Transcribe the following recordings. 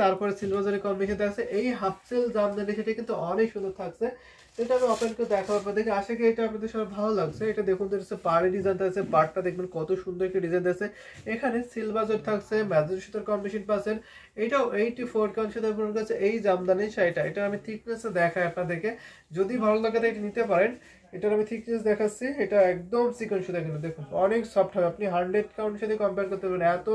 তারপরে সিলভার জরি কম্বিনেশন থাকছে। এই হাফ সেল জামদানি সেটা কিন্তু অনেক সুন্দর থাকছে। এটা আমি ওপেন করে দেখাবো আপনাদেরকে, আশা করি এটা আপনাদের সবার ভালো লাগছে। এটা দেখুন তো হচ্ছে পাড়ি ডিজাইন থাকছে, পাড়টা দেখবেন কত সুন্দর একটা ডিজাইন আছে। এখানে সিলভার জরি থাকছে, ম্যাজেন্টা সুতার কম্বিনেশন পাচ্ছেন। এটাও 84 কাউন্ট সুতার পূরণ করছে এই জামদানি শাড়িটা। এটা আমি থিকনেস দেখাই আপনাদেরকে, যদি ভালো লাগে তো এটা নিতে পারেন। এটার আমি থিকনেস দেখাচ্ছি, এটা একদম সিকোয়েন্স সুতা কিন্তু দেখুন অনেক সফট হবে। আপনি 100 কাউন্টের সাথে কম্পেয়ার করতে পারেন, এত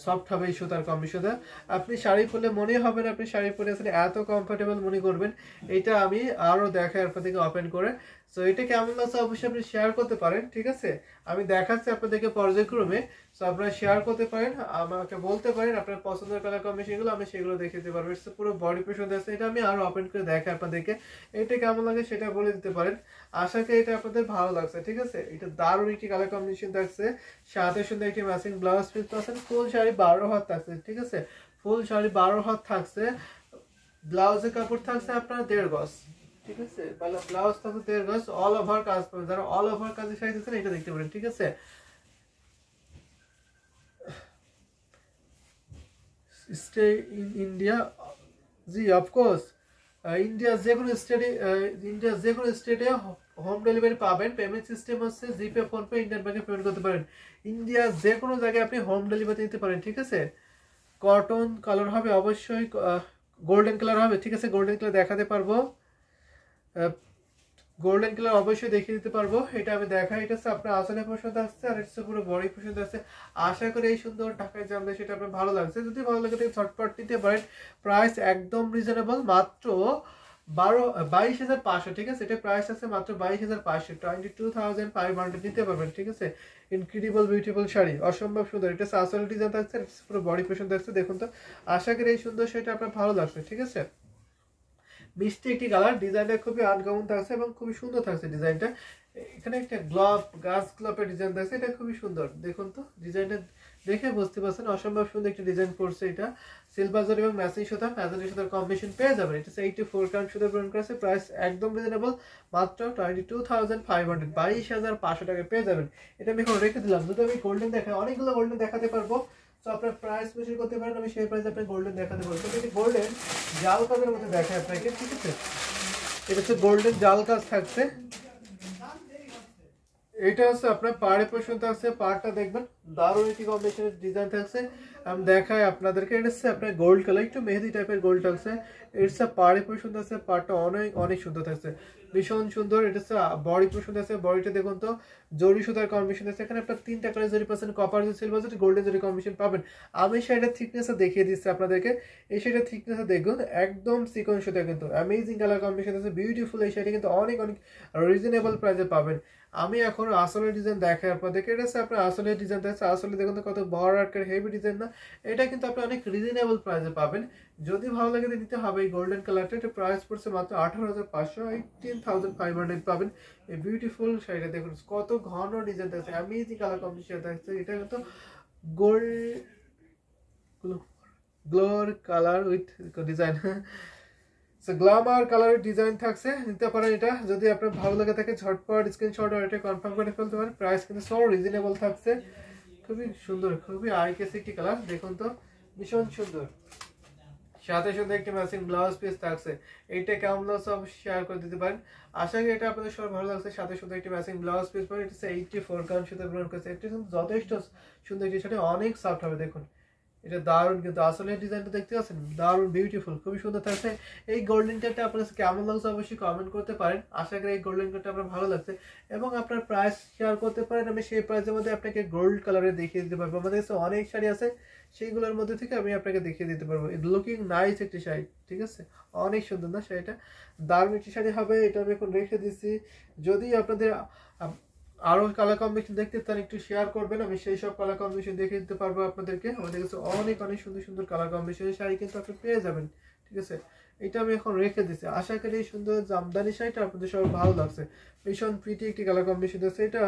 সফট হবে এই সুতার কম্বিনেশনটা। আপনি শাড়ি পরলে মনে হবে না আপনি শাড়ি পরে আছেন, এত কমফোর্টেবল মনে করবেন। এটা আমি আরো দেখাই আপনাদেরকে ওপেন করে। সো এটা কেমন লাগছে অবশ্যই আপনি শেয়ার করতে পারেন, ঠিক আছে? আমি দেখাচ্ছি আপনাদেরকে পর্যায়ক্রমে। সো আপনারা শেয়ার করতে পারেন, আমাকে বলতে পারেন আপনার পছন্দের কালার কম্বিনেশনগুলো, আমি সেগুলো দেখে দিতে পারবো। এটা পুরো বডি পোর্শন আছে, এটা আমি আরো ওপেন করে দেখাই আপনাদেরকে। এটা কেমন লাগে সেটা বলে দিতে পারেন। আশা করি এটা আপনাদের ভালো লাগছে, ঠিক আছে? এটা দারুণ একটি কালার কম্বিনেশন থাকছে, সাথে সুন্দর একটি ম্যাচিং ব্লাউজ পিস পাচ্ছেন। ফুল শাড়ি 12 হাত থাকছে, ঠিক আছে? ফুল শাড়ি 12 হাত থাকছে। ব্লাউজের কাপড় থাকছে আপনার 1.5 গজ, ঠিক আছে? তাহলে ব্লাউজ থাকছে 1.5 গজ, অল ওভার কাজ পাবেন। যারা অল ওভার কাজের শাড়ি দিচ্ছেন এটা দেখতে পারেন, ঠিক আছে? Stay in India, G of course. ইন্ডিয়ার যে কোনো স্টেটে হোম ডেলিভারি পাবেন। পেমেন্ট সিস্টেম হচ্ছে জিপে, ফোনপে, ইন্ডিয়ান ব্যাংকে পেমেন্ট করতে পারেন। ইন্ডিয়ার যে কোনো জায়গায় আপনি হোম ডেলিভারি নিতে পারেন, ঠিক আছে? কটন কালার হবে অবশ্যই, গোল্ডেন কালার হবে, ঠিক আছে? গোল্ডেন কালার দেখাতে পারবো, গোল্ডেন কালার অবশ্যই দেখিয়ে দিতে পারবো। এটা আমি দেখাই। এটা হচ্ছে আপনার আসলে পছন্দ আসছে, আর এটা পুরো বডি পছন্দ আসছে। আশা করি এই সুন্দর ঢাকায় জামদানি সেটা আপনার ভালো লাগছে। যদি ভালো লাগে তাহলে ঝটপট নিতে পারেন। প্রাইস একদম রিজনেবল, মাত্র 22,500, ঠিক আছে? এটা প্রাইস আছে মাত্র 22,500, 22,500 নিতে পারবেন, ঠিক আছে? ইনক্রেডিবল বিউটিফুল শাড়ি, অসম্ভব সুন্দর। এটা আসল ডিজাইন থাকছে, পুরো বডি পছন্দ আসছে। দেখুন তো, আশা করি এই সুন্দর শাড়িটা আপনার ভালো লাগছে, ঠিক আছে? মিষ্টি একটি কালার, ডিজাইনটা খুবই আনকমন থাকছে এবং খুবই সুন্দর থাকছে ডিজাইনটা। এখানে একটা গাছ গ্লোবের ডিজাইন থাকছে, এটা খুবই সুন্দর। দেখুন তো ডিজাইনটা দেখে বুঝতে পারছেন, অসম্ভব সুন্দর একটা ডিজাইন করছে। এটা সিলভার জরি এবং ম্যাচিং সুতা, ম্যাজেন্টা সুতার কম্বিনেশন পেয়ে যাবেন। এটা 84 কাউন্ট সুতা পূরণ করেছে। প্রাইস একদম রিজনেবল, মাত্র 22,500, 22,500 টাকা পেয়ে যাবেন। এটা আমি এখন রেখে দিলাম। যদি আমি গোল্ডেন দেখাই, অনেকগুলো গোল্ডেন দেখাতে পারবো। তো আপনার প্রাইস মেশিন করতে পারেন, আমি সেই প্রাইসে আপনাকে গোল্ডেন দেখাতে পারবো। এটা গোল্ডেন জাল কাজের মধ্যে দেখায় আপনাকে, ঠিক আছে? এটা হচ্ছে গোল্ডেন জাল কাজ থাকছে। এটা হচ্ছে আপনার পাড়ে পছন্দ আছে, পাড়টা দেখবেন দারুণ একটি কম্বিনেশনের ডিজাইন থাকছে। আমি দেখাই আপনাদেরকে। এটা হচ্ছে আপনার গোল্ড কালার, একটু মেহেদি টাইপের গোল্ড থাকছে। এটা পাড়ে পছন্দ আছে, পাড়টা অনেক অনেক সুন্দর থাকছে, ভীষণ সুন্দর। এটা হচ্ছে বডি পছন্দ আছে, বডিটা দেখুন তো জরি সুতার কম্বিনেশন আছে। এখানে আপনার 3টা কালার জরি পাচ্ছেন, কপার জরি, সিলভার জরি, গোল্ডেন জরি কম্বিনেশন পাবেন। আমি শাড়িটার থিকনেস দেখিয়ে দিচ্ছি আপনাদেরকে। এই শাড়িটার থিকনেস দেখুন, একদম সিকোয়েন্স সুতা, কিন্তু অ্যামেজিং কালার কম্বিনেশন আছে, বিউটিফুল। এই শাড়িটা কিন্তু অনেক অনেক রিজনেবল প্রাইসে পাবেন। আমি এখন আসলের ডিজাইন দেখাই আপনাদেরকে। এটা হচ্ছে আপনার আসলের ডিজাইন থাকছে। আসলে দেখুন তো কত বড় আকার হেভি ডিজাইন না? এটা কিন্তু আপনি অনেক রিজনেবল প্রাইসে পাবেন। যদি ভালো লাগে নিতে হবে এই গোল্ডেন কালারটা। এটা প্রাইস পড়ছে মাত্র 18,500, 18,500 পাবেন। এই বিউটিফুল শাড়িটা দেখুন কত ঘন ডিজাইন থাকছে, অ্যামেজিং কালার কম্বিনেশন থাকছে। এটা কিন্তু gold glow colour with design, glamour কালারের ডিজাইন থাকছে, নিতে পারেন এটা। যদি আপনার ভালো লাগে থাকে ঝটপট স্ক্রিনশট আর এটা কনফার্ম করে ফেলতে পারেন। প্রাইস কিন্তু সব রিজনেবল থাকছে। খুবই সুন্দর, খুবই আই কেসি একটি কালার, দেখুন তো ভীষণ সুন্দর। সাথে সুন্দর একটি ম্যাচিং ব্লাউজ পিস থাকছে। এইটা কেমন লাগছে অবশ্যই শেয়ার করে দিতে পারেন। আশা করি এটা আপনাদের সবার ভালো লাগছে। সাথে সুন্দর একটি ম্যাচিং ব্লাউজ পিস পাবেন। এটা 84 কাউন্ট সুতা পূরণ করেছে। এটা কিন্তু যথেষ্ট সুন্দর, একটি শাড়ি অনেক সফট হবে। দেখুন এটা দারুণ, কিন্তু আসলে ডিজাইনটা দেখতে পাচ্ছেন দারুণ বিউটিফুল, খুবই সুন্দর থাকছে। এই গোল্ডেন কালারটা আপনার কাছে কেমন লাগছে অবশ্যই কমেন্ট করতে পারেন। আশা করি এই গোল্ডেন কালারটা আপনার ভালো লাগছে এবং আপনার প্রাইস শেয়ার করতে পারেন। আমি সেই প্রাইসের মধ্যে আপনাকে গোল্ড কালারে দেখিয়ে দিতে পারবো। আমাদের কাছে অনেক শাড়ি আছে, সেইগুলোর মধ্যে থেকে আমি আপনাকে দেখিয়ে দিতে পারবো। লুকিং নাইস একটি শাড়ি, ঠিক আছে? অনেক সুন্দর না শাড়িটা? দারুণ একটি শাড়ি হবে। এটা আমি এখন রেখে দিচ্ছি। যদি আপনাদের আরো কালার কম্বিনেশন দেখতে চান একটু শেয়ার করবেন, আমি সেই সব কালার কম্বিনেশন দেখে দিতে পারবো আপনাদেরকে। আমাদের কাছে অনেক অনেক সুন্দর সুন্দর কালার কম্বিনেশনের শাড়ি কিন্তু আপনি পেয়ে যাবেন, ঠিক আছে? এটা আমি এখন রেখে দিচ্ছি। আশা করি এই সুন্দর জামদানি শাড়িটা আপনাদের সবার ভালো লাগছে। ভীষণ প্রিটি একটি কালার কম্বিনেশন আছে। এটা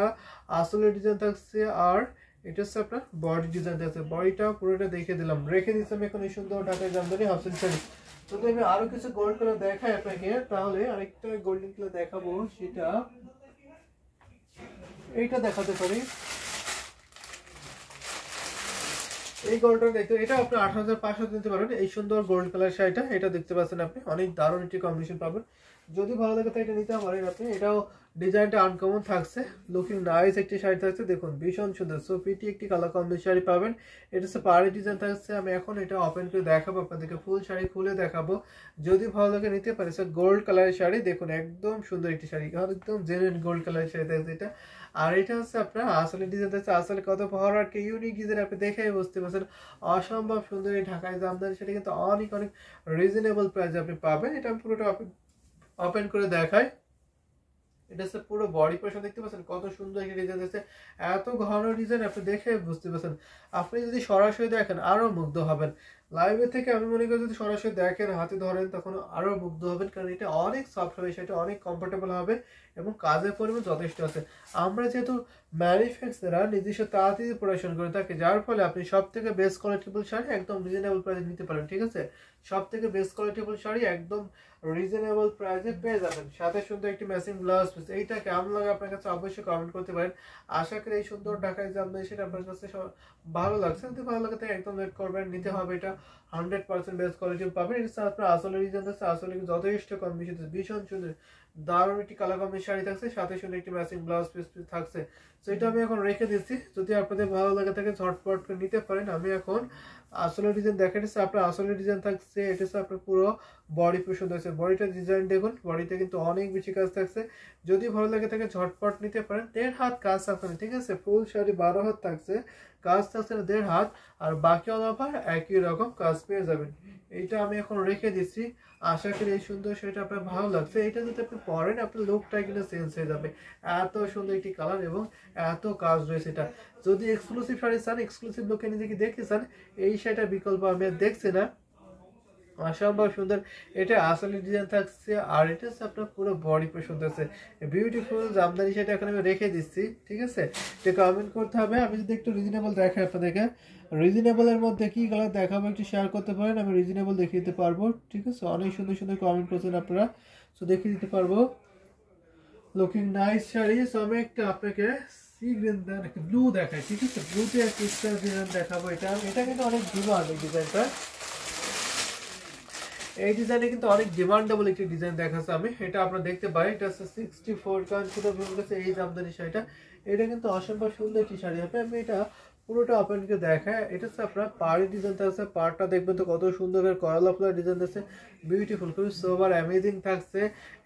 আসলে ডিজাইন থাকছে, আর এটা হচ্ছে আপনার বডি ডিজাইন থাকছে। বডিটা পুরোটা দেখে দিলাম, রেখে দিচ্ছি আমি এখন এই সুন্দর ঢাকায় জামদানি হাফ শাড়ি। যদি আমি আরো কিছু গোল্ড কালার দেখাই আপনাকে, তাহলে আরেকটা গোল্ডেন কালার দেখাবো, সেটা এইটা দেখাতে পারি। এই গোল্ডটা দেখতে, এটা আপনি ৮৫০০ দিতে পারেন। এই সুন্দর গোল্ড কালার শাড়িটা, এটা দেখতে পাচ্ছেন আপনি, অনেক দারুণ একটি কম্বিনেশন পাবেন। যদি ভালো লাগে তো এটা নিতে পারেন আপনি। এটাও ডিজাইনটা আনকমন থাকছে, লুকিং নাইস একটি শাড়ি থাকছে, দেখুন ভীষণ সুন্দর। সো পিটি একটি কালার কম্বিনেশন শাড়ি পাবেন। এটা হচ্ছে পাড়ি ডিজাইন থাকছে। আমি এখন এটা ওপেন করে দেখাবো আপনাদেরকে, ফুল শাড়ি খুলে দেখাবো। যদি ভালো লাগে নিতে পারে। সো গোল্ড কালারের শাড়ি, দেখুন একদম সুন্দর একটি শাড়ি, একদম জেনুইন গোল্ড কালারের শাড়ি থাকছে এটা। আর এটা হচ্ছে আপনার আসলে ডিজাইন থাকছে, আসলে কত বড় আর কি ইউনিক ডিজাইন, আপনি দেখেই বুঝতে পারছেন। অসম্ভব সুন্দর এই ঢাকায় জামদানি শাড়ি কিন্তু অনেক অনেক রিজনেবল প্রাইসে আপনি পাবেন। এটা আমি পুরোটা ওপেন করে দেখাই। এটা হচ্ছে পুরো বডি পোর্শন, দেখতে পাচ্ছেন কত সুন্দর একটা ডিজাইন আছে, এত ঘন ডিজাইন, আপনি দেখে বুঝতে পারছেন। আপনি যদি সরাসরি দেখেন আরো মুগ্ধ হবেন। লাইভে থেকে আমি মনে করি যদি সরাসরি দেখেন, হাতে ধরেন, তখন আরো মুগ্ধ হবেন, কারণ এটা অনেক সফট হবে, সেটা অনেক কমফোর্টেবল হবে এবং কাজের পরিমাণ যথেষ্ট আছে। আমরা যেহেতু ম্যানুফ্যাকচারার নিজস্ব তাড়াতাড়ি প্রোডাকশন করে থাকি, যার ফলে আপনি সব থেকে বেস্ট কোয়ালিটিবল শাড়ি একদম রিজনেবল প্রাইসে নিতে পারেন। ঠিক আছে, সব থেকে বেস্ট কোয়ালিটিবল শাড়ি একদম রিজনেবল প্রাইসে পেয়ে যাবেন, সাথে সুন্দর একটি ম্যাচিং ব্লাউজ পিস। এইটা কেমন লাগে আপনার কাছে অবশ্যই কমেন্ট করতে পারেন। আশা করি এই সুন্দর ঢাকায় জামদানি সেটা আপনার কাছে ভালো লাগছে। যদি ভালো লাগে তাই একদম ওয়েট করবেন, নিতে হবে। এটা 100% বেস্ট কোয়ালিটি পাবেন। এটা আপনার আসলে রিজন আছে, আসলে যথেষ্ট কম বেশি, ভীষণ সুন্দর দারুণ একটি কালার কম্বিনেশন শাড়ি থাকছে, সাথে সুন্দর একটি ম্যাচিং ব্লাউজ পিস থাকছে। তো এটা আমি এখন রেখে দিচ্ছি, যদি আপনাদের ভালো লাগে থাকে ঝটপট করে নিতে পারেন। আমি এখন আসলে ডিজাইন দেখাচ্ছি, আপনার আসলে ডিজাইন থাকছে। এটা হচ্ছে আপনার পুরো বডি পোর্শন থাকছে, বডিটা ডিজাইন দেখুন, বডিতে কিন্তু অনেক বেশি কাজ থাকছে। যদি ভালো লাগে থাকে ঝটপট নিতে পারেন। 1.5 হাত কাজ থাকছে, ঠিক আছে, ফুল শাড়ি 12 হাত থাকছে, কাজ থাকছে 1.5 হাত, আর বাকি অল ওভার একই রকম কাজ পেয়ে যাবেন। এইটা আমি এখন রেখে দিচ্ছি। আশা করি এই সুন্দর শাড়িটা আপনার ভালো লাগছে। এটা যদি আপনি পরেন, আপনার লুকটা কিন্তু চেঞ্জ হয়ে যাবে, এত সুন্দর একটি কালার এবং এত কাজ রয়েছে। এটা যদি এক্সক্লুসিভ শাড়ি চান, এক্সক্লুসিভ লুকে নিজেকে দেখতে চান, এই শাড়িটার বিকল্প আমি আর দেখছি না, অসম্ভব সুন্দর। এটা আসলে ডিজাইন থাকছে, আর এটা হচ্ছে আপনার পুরো বডি পোর্শন থাকছে, বিউটিফুল জামদানি। সেটা এখন আমি রেখে দিচ্ছি, ঠিক আছে। এটা কমেন্ট করতে হবে। আমি যদি একটু রিজনেবল দেখাই আপনাদেরকে, রিজনেবলের মধ্যে কি কালার দেখাবো একটু শেয়ার করতে পারেন, আমি রিজনেবল দেখিয়ে দিতে পারবো। ঠিক আছে, অনেক সুন্দর সুন্দর কমেন্ট করছেন আপনারা, তো দেখিয়ে দিতে পারবো। Looking nice sari. সো আমি একটা আপনাকে সি গ্রিন দেন, একটা ব্লু দেখাই, ঠিক আছে, ব্লুতে একটা ডিজাইন দেখাবো। এটা কিন্তু অনেক ডিমান্ড এই ডিজাইনটা, এই ডিজাইনে কিন্তু অনেক ডিমান্ডেবল একটি ডিজাইন দেখাচ্ছে আমি। এটা আপনারা দেখতে পাই, এটা হচ্ছে 64 কারণ ছোট কাছে এই জামদানি শাড়িটা। এটা কিন্তু অসম্ভব সুন্দর একটি শাড়ি হবে। আমি এটা পুরোটা ওপেন করে দেখায়। এটা হচ্ছে আপনার পাড়ি ডিজাইন থাকছে, পাড়টা দেখবেন তো কত সুন্দর করে করলা ফ্লাওয়ার ডিজাইন আছে, বিউটিফুল, খুবই সোবার অ্যামেজিং থাকছে।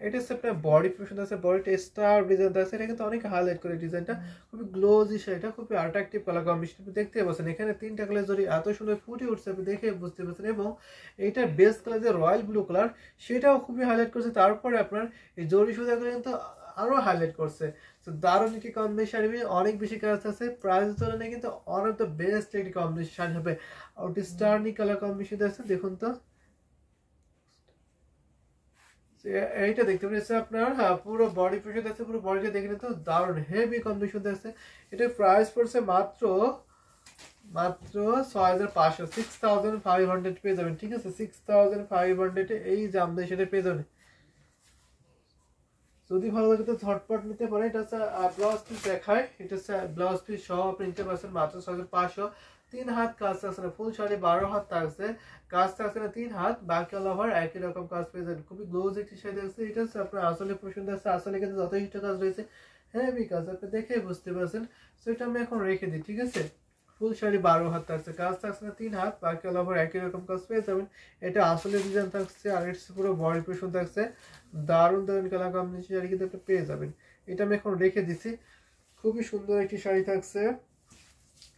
এটা হচ্ছে আপনার বডি পোর্শন আছে, বডিটা স্টার ডিজাইন থাকছে। এটা কিন্তু অনেক হাইলাইট করে ডিজাইনটা, খুবই গ্লোজি শাড়িটা, খুবই অ্যাট্রাকটিভ কালার কম্বিনেশন দেখতে পাচ্ছেন। এখানে 3টা কালার জড়ি এত সুন্দর ফুটে উঠছে, আপনি দেখে বুঝতে পারছেন। এবং এইটার বেস্ট কালার যে রয়্যাল ব্লু কালার, সেটাও খুবই হাইলাইট করছে। তারপরে আপনার এই জরি সুতাগুলো কিন্তু আরো হাইলাইট করছে। তো দারুণ একটি কম্বিনেশন শাড়ি, অনেক বেশি কাজ আছে, প্রাইস তুলনায় কিন্তু ওয়ান অফ দ্য বেস্ট একটি কম্বিনেশন শাড়ি হবে। ওটি স্টার্নি কালার কম্বিনেশন আছে, দেখুন তো এইটা দেখতে পাচ্ছেন আপনার। হ্যাঁ, পুরো বডি পোর্শন আছে, পুরো বডিটা দেখে নিতে দারুণ হেভি কম্বিনেশন আছে। এটা প্রাইস পড়ছে মাত্র 6500, 6500 পেয়ে যাবেন। ঠিক আছে, 6500 এই জামদানি সেটা পেয়ে যাবেন। যদি ভালো লাগে তো ঝটপট নিতে পারেন। এটা হচ্ছে ব্লাউজ পিস দেখায়, এটা হচ্ছে ব্লাউজ পিস সহ আপনি নিতে পারছেন মাত্র 6500। 3 হাত কাজ থাকছে না, ফুল শাড়ি 12 হাত থাকছে, কাজ থাকছে না 3 হাত, বাকি অল ওভার একই রকম কাজ পেয়ে যাবেন। খুবই গ্লোজ একটি শাড়ি থাকছে। এটা হচ্ছে আপনার আসলে পছন্দ আছে, আসলে কিন্তু যথেষ্ট কাজ রয়েছে, হেভি কাজ, আপনি দেখে বুঝতে পারছেন। সো এটা আমি এখন রেখে দিই, ঠিক আছে। ফুল শাড়ি 12 হাত থাকছে, কাজ থাকছে না 3 হাত, বাকি অল ওভার একই রকম কাজ পেয়ে যাবেন। এটা আসলে ডিজাইন থাকছে, আর এটা পুরো বডি পোর্শন থাকছে, দারুণ দারুণ কালার কম্বিনেশন শাড়ি কিন্তু আপনি পেয়ে যাবেন। এটা আমি এখন রেখে দিচ্ছি, খুবই সুন্দর একটি শাড়ি থাকছে।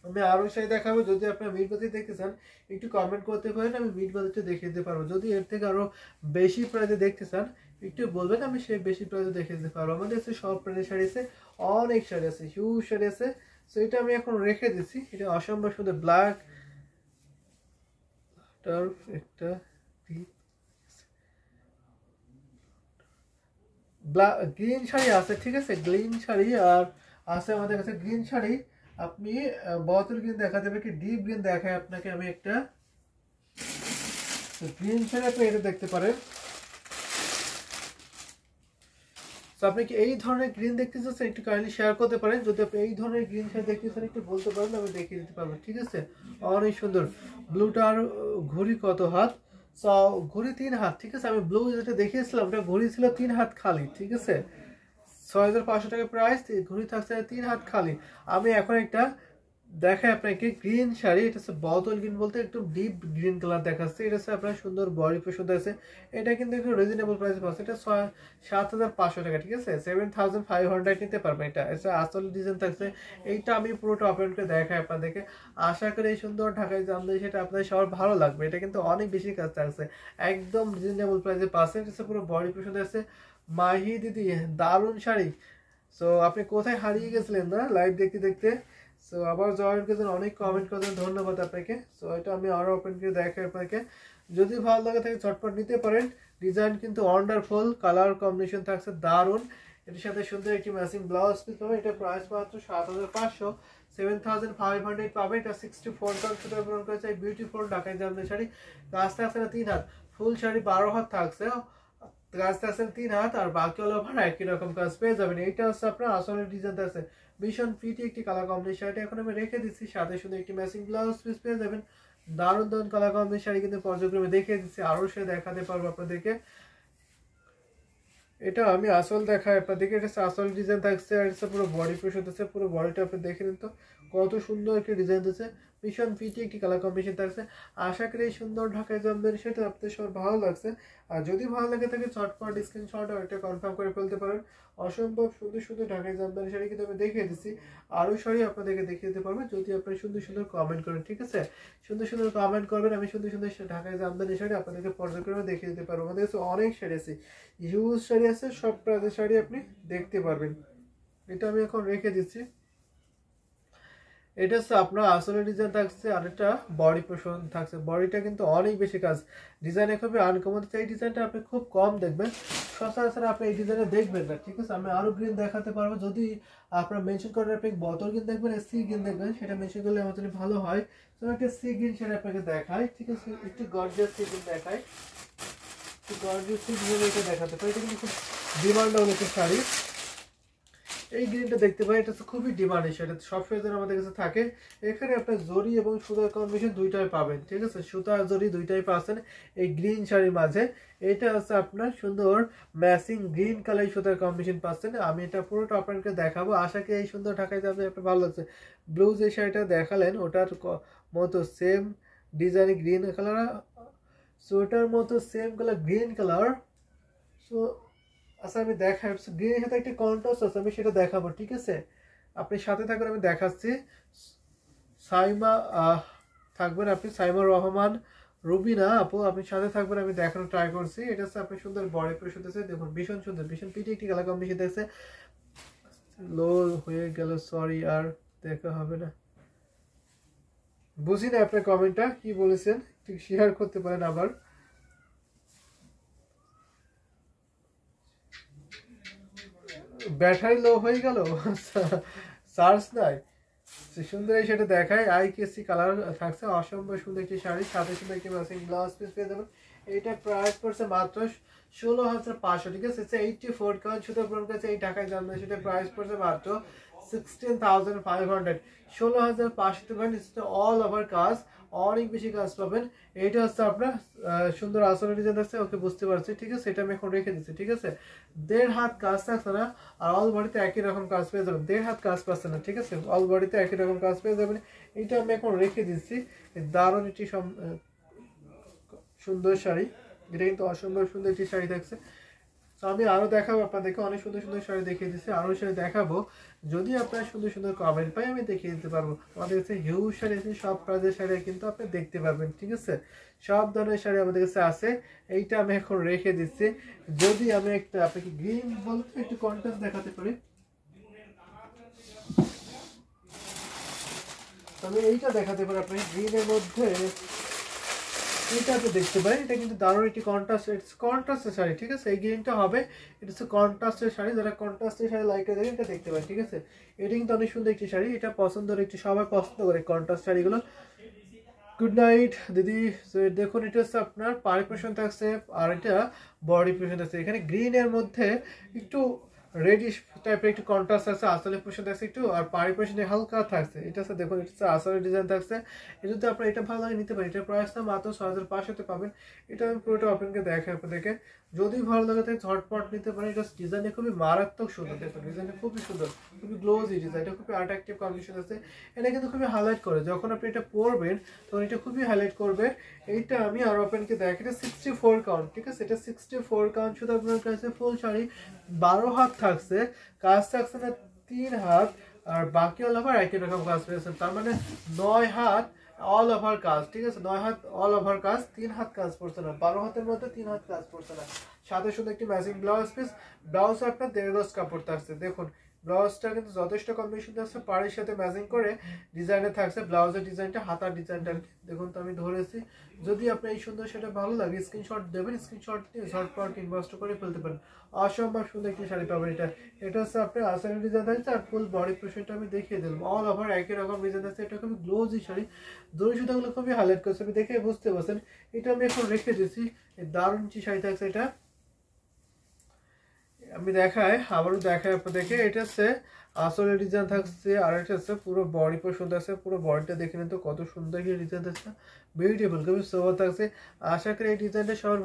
আমি আরো শাড়ি দেখাবো, যদি আপনার মিড বাজেট দেখতে চান একটু কমেন্ট করতে পারেন, আমি মিড বাজেটে দেখিয়ে দিতে পারবো। যদি এর থেকে আরো বেশি প্রাইসে দেখতে চান একটু বলবেন, আমি সেই বেশি প্রাইসে দেখিয়ে দিতে পারবো। আমাদের কাছে সব প্রাইসের শাড়ি আছে, অনেক শাড়ি আছে, হিউজ শাড়ি আছে। সো এটা আমি এখন রেখে দিচ্ছি। এটা অসম্ভব সুন্দর ব্ল্যাক টার্ফ একটা গ্রিন শাড়ি আছে, ঠিক আছে, গ্রিন শাড়ি আর আছে আমাদের কাছে গ্রিন শাড়ি। আপনি বতল গ্রিন দেখা দেবে কি ডিপ গ্রিন দেখায় আপনাকে আমি একটা গ্রিন শাড়ি, আপনি এটা দেখতে পারেন। আপনি কি এই ধরনের গ্রিন দেখতে চাচ্ছেন একটু কাইন্ডলি শেয়ার করতে পারেন। যদি আপনি এই ধরনের গ্রিন শাড়ি দেখতে চান একটু বলতে পারেন, আমি দেখিয়ে দিতে পারবো। ঠিক আছে, অনেক সুন্দর। ব্লুটার ঘড়ি কত হাত? সো ঘড়ি 3 হাত। ঠিক আছে, আমি ব্লু যেটা দেখিয়েছিলাম ওটা ঘড়ি ছিল 3 হাত খালি। ঠিক আছে, 6500 টাকা প্রাইস, ঘড়ি থাকছে 3 হাত খালি। আমি এখন একটা দেখাই আপনাকে গ্রিন শাড়ি। এটা হচ্ছে বোতল গ্রিন বলতে একটু ডিপ গ্রিন কালার দেখাচ্ছে। এটা হচ্ছে আপনার সুন্দর বডি পোষণ আছে। এটা কিন্তু একটু রিজনেবল প্রাইসে পাচ্ছে। এটা 7500 টাকা। ঠিক আছে, 7500 নিতে পারবেন। এটা আসল ডিজাইন থাকছে। এইটা আমি পুরোটা ওপেন করে দেখাই আপনাদেরকে। আশা করি এই সুন্দর ঢাকায় জামদানি সেটা আপনাদের সবার ভালো লাগবে। এটা কিন্তু অনেক বেশি কাজ থাকছে, একদম রিজনেবল প্রাইসে পাচ্ছে। এটা হচ্ছে পুরো বডি পোষণ আছে। মাহি দিদি দারুণ শাড়ি। সো আপনি কোথায় হারিয়ে গেছিলেন না লাইভ দেখতে দেখতে? সো আবার জয়েন করেছেন, অনেক কমেন্ট করেছেন, ধন্যবাদ আপনাকে। সো এটা আমি আরো ওপেন করে দেখাই আপনাকে। যদি ভালো লাগে থাকে ঝটপট নিতে পারেন। ডিজাইন কিন্তু ওয়ান্ডারফুল, কালার কম্বিনেশন থাকছে দারুণ। এর সাথে সুন্দর একটি ম্যাচিং ব্লাউজ পিস পাবেন। এটা প্রাইস মাত্র 7500, 7500 পাবে। এটা 64 কাউন্ট সুতা পূরণ করেছে। বিউটিফুল ঢাকাই জামদানি শাড়ি। কাজ থাকছে না 3 হাত, ফুল শাড়ি 12 হাত থাকছে। কাজ থাকছে 3 হাত, আর বাকি হলো ভাড়া একই রকম কাজ পেয়ে যাবেন। এইটা হচ্ছে আপনার আসলে ডিজাইন আছে, ভীষণ ফিটি একটি কালার কম্বিনেশন। শাড়িটা এখন আমি রেখে দিচ্ছি, সাথে সুন্দর একটি ম্যাচিং ব্লাউজ পিস পেয়ে যাবেন। দারুণ দারুণ কালার কম্বিনেশন শাড়ি কিন্তু পর্যায়ক্রমে দেখিয়ে দিচ্ছি, আরো সে দেখাতে পারবো আপনাদেরকে। এটা আমি আসল দেখাই আপনাদেরকে। এটা আসল ডিজাইন থাকছে, আর এটা পুরো বডি পোর্শন আছে। পুরো বডিটা আপনি দেখে নিন তো কত সুন্দর একটি ডিজাইন আছে, ভীষণ ফিটি একটি কালার কম্বিনেশন থাকছে। আশা করি এই সুন্দর ঢাকায় জামদানি সেটা আপনাদের সবার ভালো লাগছে। আর যদি ভালো লাগে থাকে চটপট স্ক্রিনশট এটা কনফার্ম করে ফেলতে পারেন। অসম্ভব সুন্দর সুন্দর ঢাকায় জামদানি শাড়ি কিন্তু আমি দেখিয়ে দিচ্ছি, আরও শাড়ি আপনাদেরকে দেখিয়ে দিতে পারবো যদি আপনারা সুন্দর সুন্দর কমেন্ট করেন। ঠিক আছে, সুন্দর সুন্দর কমেন্ট করবেন, আমি সুন্দর সুন্দর ঢাকায় জামদানি শাড়ি আপনাদেরকে পর্যায়ক্রমে দেখিয়ে দিতে পারবো। আমাদের কাছে অনেক শাড়ি আছে, হিউজ শাড়ি আছে, সব প্রাইজের শাড়ি আপনি দেখতে পারবেন। এটা আমি এখন রেখে দিচ্ছি। এটা হচ্ছে আপনার আসলে ডিজাইন থাকছে, আর এটা বডি পোর্শন থাকছে। বডিটা কিন্তু অনেক বেশি কাজ, ডিজাইনে খুবই আনকমন। এই ডিজাইনটা আপনি খুব কম দেখবেন, সচরাচর আপনি এই ডিজাইনে দেখবেন না। ঠিক আছে, আমি আরো গ্রিন দেখাতে পারবো যদি আপনারা মেনশন করেন। আপনি বোতল গ্রিন দেখবেন, সি গ্রিন দেখবেন, সেটা মেনশন করলে আমার জন্য ভালো হয়। তো একটা সি গ্রিন সেটা আপনাকে দেখাই। ঠিক আছে, একটু গর্জিয়াস সি গ্রিন দেখাই, একটু গর্জিয়াস সি গ্রিন এটা দেখাতে পারি। এটা কিন্তু খুব ডিমান্ডেবল একটা শাড়ি। এই গ্রিনটা দেখতে পাই, এটা তো খুবই ডিমান্ড, সেটা সব সময় আমাদের কাছে থাকে। এখানে আপনার জরি এবং সুতার কম্বিনেশন দুইটাই পাবেন। ঠিক আছে, সুতা আর জরি দুইটাই পাচ্ছেন এই গ্রিন শাড়ির মাঝে। এটা হচ্ছে আপনার সুন্দর ম্যাচিং গ্রিন কালার সুতার কম্বিনেশন পাচ্ছেন। আমি এটা পুরোটা আপনাকে দেখাবো, আশা করি এই সুন্দর ঢাকায় যাবে আপনার ভালো লাগছে। ব্লু যে শাড়িটা দেখালেন ওটার মতো সেম ডিজাইন গ্রিন কালার, সোটার মতো same colour green colour. So আচ্ছা আমি দেখাই, গ্রিনের সাথে একটা কন্ট্রাস্ট আছে, আমি সেটা দেখাবো। ঠিক আছে, আপনি সাথে থাকবেন, আমি দেখাচ্ছি। সাইমা থাকবেন, আপনি সাইমা রহমান রুবিনা আপু, আপনি সাথে থাকবেন, আমি দেখানোর ট্রাই করছি। এটা হচ্ছে আপনি সুন্দর বডি পোর্শন আছে, দেখুন ভীষণ সুন্দর, ভীষণ পিটি একটি কালার কম্বিনেশন দেখছে। লো হয়ে গেল, সরি আর দেখা হবে না। বুঝি না আপনার কমেন্টটা কি বলেছেন, ঠিক শেয়ার করতে পারেন আবার। ব্যাটারি লো হয়ে গেল, চার্জ নাই। সুন্দর এই শাড়িটা দেখায়, আইকেসি কালার থাকছে, অসম্ভব সুন্দর একটি শাড়ি, সাথে সুন্দর একটি ম্যাচিং ব্লাউজ পিস পেয়ে যাবেন। এইটা প্রাইস পড়ছে মাত্র 16,500। ঠিক আছে, 84 কাউন্ট সুতো পূরণ করেছে এই ঢাকায় জামদানি, সেটা প্রাইস পড়ছে মাত্র 16,500। 16,500 অল ওভার কাজ, অনেক বেশি কাজ পাবেন। এইটা হচ্ছে আপনার সুন্দর আসলে ডিজাইন আছে, ওকে বুঝতে পারছি। ঠিক আছে, এটা আমি এখন রেখে দিচ্ছি। ঠিক আছে, 1.5 হাত কাজ থাকছে না, আর অল বডিতে একই রকম কাজ পেয়ে যাবেন। 1.5 হাত কাজ পাচ্ছে না। ঠিক আছে, অল বডিতে একই রকম কাজ পেয়ে যাবেন। এইটা আমি এখন রেখে দিচ্ছি। দারুণ একটি সুন্দর শাড়ি, এটা কিন্তু অসম্ভব সুন্দর একটি শাড়ি থাকছে। তো আমি আরো দেখাবো আপনাদেরকে, অনেক সুন্দর সুন্দর শাড়ি দেখিয়ে দিচ্ছি, আরো শাড়ি দেখাবো। যদি আপনার সুন্দর সুন্দর কমেন্ট পাই আমি দেখিয়ে দিতে পারবো। আমাদের কাছে হিউজ শাড়ি আছে, সব প্রাইজের শাড়ি কিন্তু আপনি দেখতে পারবেন। ঠিক আছে, সব ধরনের শাড়ি আমাদের কাছে আছে। এইটা আমি এখন রেখে দিচ্ছি। যদি আমি একটা আপনাকে গ্রিন বলতে একটু কন্ট্রাস্ট দেখাতে পারি, আমি এইটা দেখাতে পারি আপনি গ্রিনের মধ্যে। এটা আপনি দেখতে পারেন, এটা কিন্তু দারুণ একটি কন্ট্রাস্টের শাড়ি। ঠিক আছে, এই গ্রিনটা হবে, এটা হচ্ছে কন্ট্রাস্টের শাড়ি। যারা কন্ট্রাস্টের শাড়ি লাইক করে এটা দেখতে পারেন। ঠিক আছে, এটা কিন্তু অনেক সুন্দর একটি শাড়ি, এটা পছন্দের একটি, সবাই পছন্দ করে কন্ট্রাস্ট শাড়িগুলো। গুড নাইট দিদি। দেখুন এটা হচ্ছে আপনার পাড়ি পোর্শন থাকছে, আর এটা বডি পোর্শন থাকছে। এখানে গ্রিনের মধ্যে একটু রেডিশ টাইপের একটু কন্ট্রাস্ট আছে, আসলে পোর্শন থাকছে একটু, আর পাড়ি পোর্শনে হালকা থাকছে। এটা আছে দেখুন, এটা হচ্ছে আসলে ডিজাইন থাকছে। এটা যদি আপনার এটা ভালো লাগে নিতে পারেন। এটার প্রাইসটা মাত্র 6500 পাবেন। এটা আমি পুরোটা আপনাকে দেখাই আপনাদেরকে, যদি ভালো লাগে তাহলে ঝটপট নিতে পারেন। এটা ডিজাইনটা খুবই মারাত্মক সুন্দর, দেখুন ডিজাইনটা খুবই সুন্দর, খুবই গ্লোজি ডিজাইন, এটা খুবই অ্যাট্রাকটিভ কম্বিনেশন আছে। এটা কিন্তু খুবই হাইলাইট করে, যখন আপনি এটা পরবেন তখন এটা খুবই হাইলাইট করবে। এইটা আমি আরো আপনাকে দেখাই, এটা 64 কাউন্ট, ঠিক আছে? এটা 64 কাউন্ট, শুধু আপনার কাছে ফুল শাড়ি 12 হাত থাকছে, কাজ থাকছে না 3 হাত, আর বাকি অল ওভার একই রকম কাজ পেয়েছেন, তার মানে 9 হাত অল ওভার কাজ, ঠিক আছে? 9 হাত অল ওভার কাজ, 3 হাত কাজ পড়ছে না, 12 হাতের মধ্যে 3 হাত কাজ পড়ছে না। সাথে শুধু একটি ম্যাচিং ব্লাউজ পিস, ব্লাউজ আপনার 1.5 গজ কাপড় থাকছে। দেখুন ব্লাউজটা কিন্তু যথেষ্ট কম্বিনেশন থাকছে, পাড়ির সাথে ম্যাচিং করে ডিজাইনে থাকছে। ব্লাউজের ডিজাইনটা, হাতার ডিজাইনটা দেখুন, তো আমি ধরেছি। যদি আপনার এই সুন্দর সেটা ভালো লাগে স্ক্রিনশট দেবেন, স্ক্রিনশট নিয়ে ঝটপট ইনবক্স করে ফেলতে পারেন। অসম্ভব সুন্দর একটি শাড়ি পাবেন। এটা হচ্ছে আপনার আসলে ডিজাইন থাকছে, আর ফুল বডি পোর্শনটা আমি দেখিয়ে দিলাম, অল ওভার একই রকম ডিজাইন আছে। এটা খুবই গ্লোজি শাড়ি, দড়ি সুতাগুলো খুবই হাইলাইট করছে, আপনি দেখে বুঝতে পারছেন। এটা আমি এখন রেখে দিয়েছি, দারুণ শাড়ি থাকছে। এটা আমি দেখাই, আবারও দেখাই আপনাদেরকে। এটা হচ্ছে আসলে ডিজাইন থাকছে, আর এটা হচ্ছে পুরো বডি পোর্শন থাকছে। পুরো বডিটা দেখে নিন তো কত সুন্দর কি ডিজাইন থাকছে, বিউটিফুল, খুবই সোবার থাকছে। আশা করি এই ডিজাইনটা সবার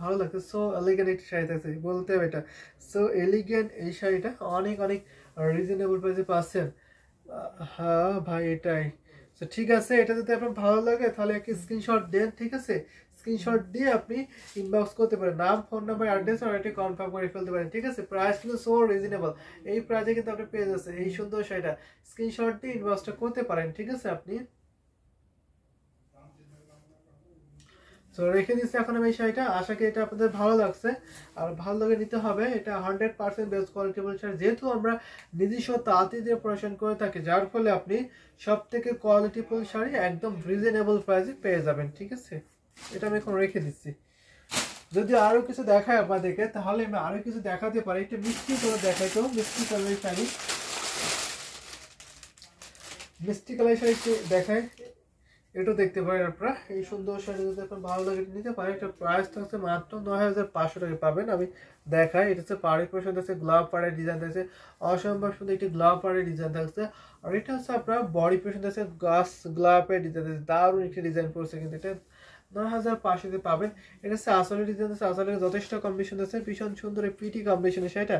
ভালো লাগছে। সো এলিগেন্ট একটি শাড়ি থাকছে, বলতে হবে এটা সো এলিগেন্ট। এই শাড়িটা অনেক অনেক রিজনেবল প্রাইসে পাচ্ছেন। হ্যাঁ ভাই, এটাই। তো ঠিক আছে, এটা যদি আপনার ভালো লাগে তাহলে একটা স্ক্রিনশট দেন, ঠিক আছে? স্ক্রিনশট দিয়ে আপনি ইনবক্স করতে পারেন, নাম, ফোন নাম্বার, অ্যাড্রেস আর এটা কনফার্ম করে ফেলতে পারেন, ঠিক আছে? প্রাইস কিন্তু সো রিজনেবল, এই প্রাইসে কিন্তু আপনি পেয়ে যাচ্ছেন এই সুন্দর শাড়িটা। স্ক্রিনশট দিয়ে ইনবক্সটা করতে পারেন, ঠিক আছে? আপনি তো রেখে দিচ্ছি এখন আমি এই শাড়িটা। আশা করি এটা আপনাদের ভালো লাগছে, আর ভালো লাগে নিতে হবে। এটা 100% বেস্ট কোয়ালিটিবল শাড়ি, যেহেতু আমরা নিজস্ব তাঁতি দিয়ে প্রোডাকশন করে থাকি, যার ফলে আপনি সব থেকে কোয়ালিটিফুল শাড়ি একদম রিজনেবল প্রাইসে পেয়ে যাবেন, ঠিক আছে? এটা আমি এখন রেখে দিচ্ছি। যদি আরো কিছু দেখায় আপনাদেরকে তাহলে আমি আরো কিছু দেখাতে পারি। একটু মিষ্টি করে দেখাই, তো মিষ্টি কালারের শাড়ি, মিষ্টি কালারের শাড়ি দেখায়, এটা দেখতে পারেন আপনারা। এই সুন্দর শাড়ি যদি আপনার ভালো লাগে নিতে পারেন। এটা প্রাইস থাকছে মাত্র 9500 টাকা পাবেন। আমি দেখাই, এটা হচ্ছে পাড়ি পোর্শন থাকছে, গ্লাভ পাড়ের ডিজাইন থাকছে, অসম্ভব সুন্দর একটি গ্লাভ পাড়ের ডিজাইন থাকছে। আর এটা হচ্ছে আপনার বডি পোর্শন থাকছে, গ্লাভের ডিজাইন থাকছে, দারুণ একটি ডিজাইন করছে, কিন্তু এটা 9500 পাবেন। এটা হচ্ছে আসলে ডিজাইন আছে, আসলে যথেষ্ট কম্বিনেশন আছে, ভীষণ সুন্দর পিটি কম্বিনেশনের শাড়িটা